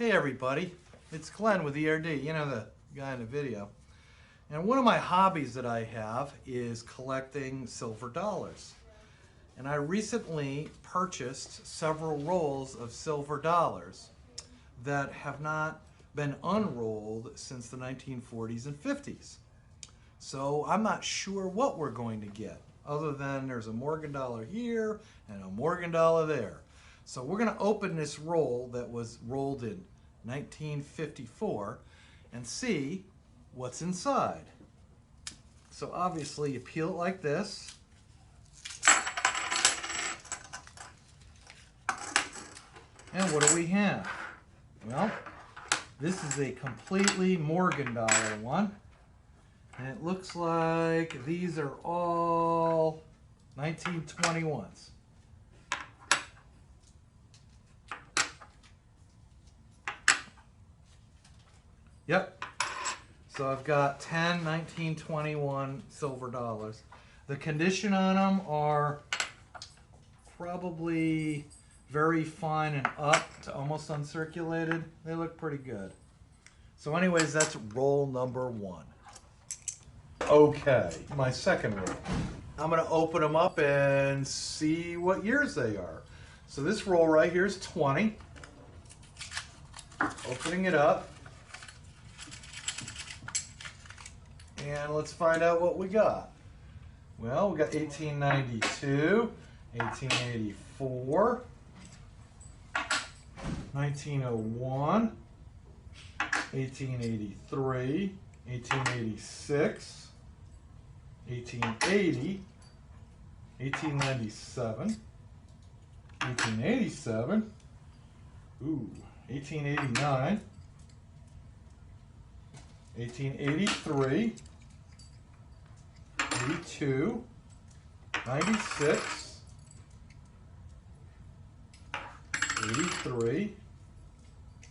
Hey everybody, it's Glenn with ERD, you know, the guy in the video. And one of my hobbies that I have is collecting silver dollars. And I recently purchased several rolls of silver dollars that have not been unrolled since the 1940s and 50s. So I'm not sure what we're going to get, other than there's a Morgan dollar here and a Morgan dollar there. So we're going to open this roll that was rolled in 1954 and see what's inside. So obviously you peel it like this. And what do we have? Well, this is a completely Morgan dollar one. And it looks like these are all 1921s. Yep. So I've got 10 1921 silver dollars. The condition on them are probably very fine and up to almost uncirculated. They look pretty good. So anyways, that's roll number one. Okay, my second roll. I'm going to open them up and see what years they are. So this roll right here is 20. Opening it up. And let's find out what we got. Well, we got 1892, 1884, 1901, 1883, 1886, 1880, 1897, 1887, 1889, 1883, 82, 96, 83,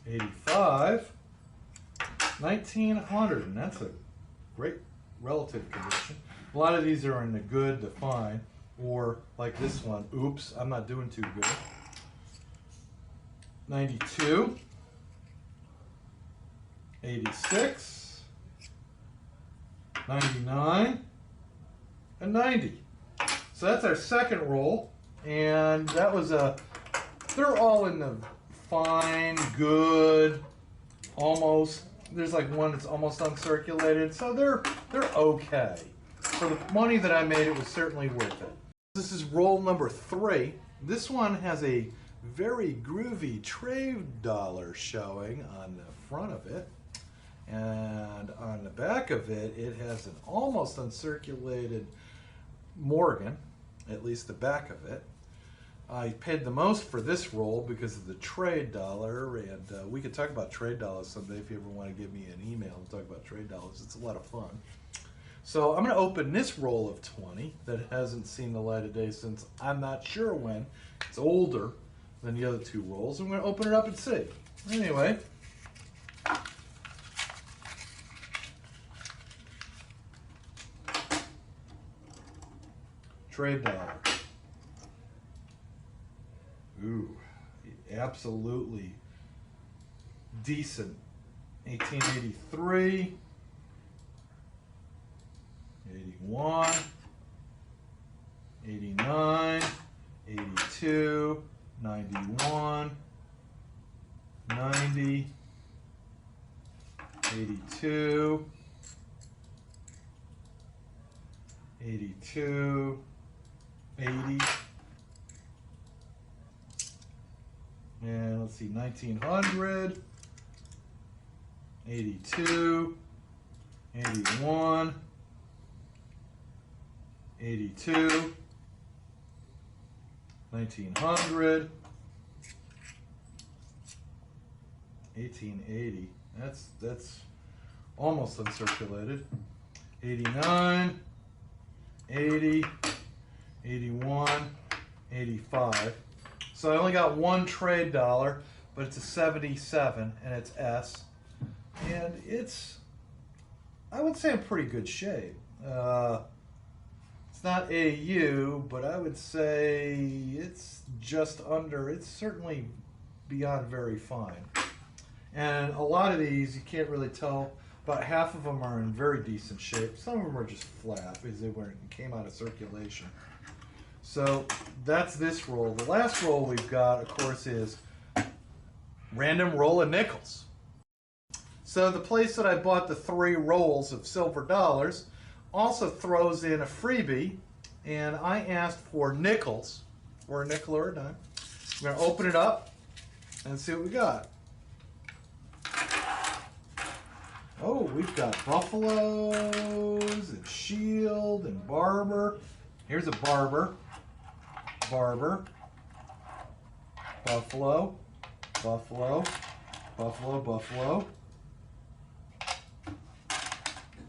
85, 1900, and that's a great relative condition. A lot of these are in the good to fine, or like this one, oops, I'm not doing too good. 92, 86, 99, and 90. So that's our second roll, and that was they're all in the fine, good, almost. There's like one that's almost uncirculated, so they're okay. For the money that I made, it was certainly worth it. This is roll number 3. This one has a very groovy trade dollar showing on the front of it. And on the back of it, it has an almost uncirculated Morgan, at least the back of it. I paid the most for this roll because of the trade dollar, and we could talk about trade dollars someday if you ever want to give me an email and talk about trade dollars. It's a lot of fun. So I'm going to open this roll of 20 that hasn't seen the light of day since I'm not sure when. It's older than the other two rolls. I'm going to open it up and see. Anyway. Trade dollar. Ooh, absolutely decent. 1883, 81, 89, 82, 91, 90, 82, 82, 80, and let's see, 1900, 82, 81, 82, 1900, 1880, that's almost uncirculated, 89, 80, 81, 85. So I only got one trade dollar, but it's a 77 and it's S. And it's, I would say, in pretty good shape. It's not AU, but I would say it's just under, it's certainly beyond very fine. And a lot of these, you can't really tell. About half of them are in very decent shape. Some of them are just flat because they came out of circulation. So that's this roll. The last roll we've got, of course, is random roll of nickels. So the place that I bought the 3 rolls of silver dollars also throws in a freebie, and I asked for nickels, or a nickel or a dime. We're going to open it up and see what we got. Oh, we've got Buffaloes and Shield and Barber. Here's a Barber. Barber. Buffalo. Buffalo. Buffalo. Buffalo.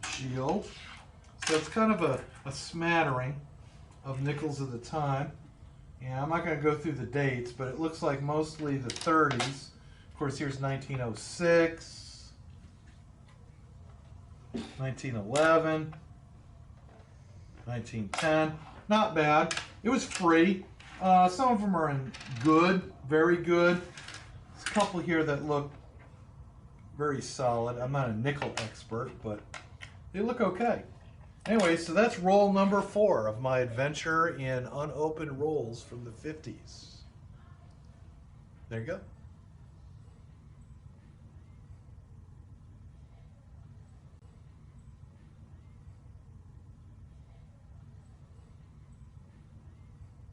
Shield. So it's kind of a smattering of nickels of the time. And I'm not going to go through the dates, but it looks like mostly the 30s. Of course, here's 1906. 1911, 1910, not bad. It was free. Some of them are in good, very good. There's a couple here that look very solid. I'm not a nickel expert, but they look okay. Anyway, so that's roll number 4 of my adventure in unopened rolls from the 50s. There you go.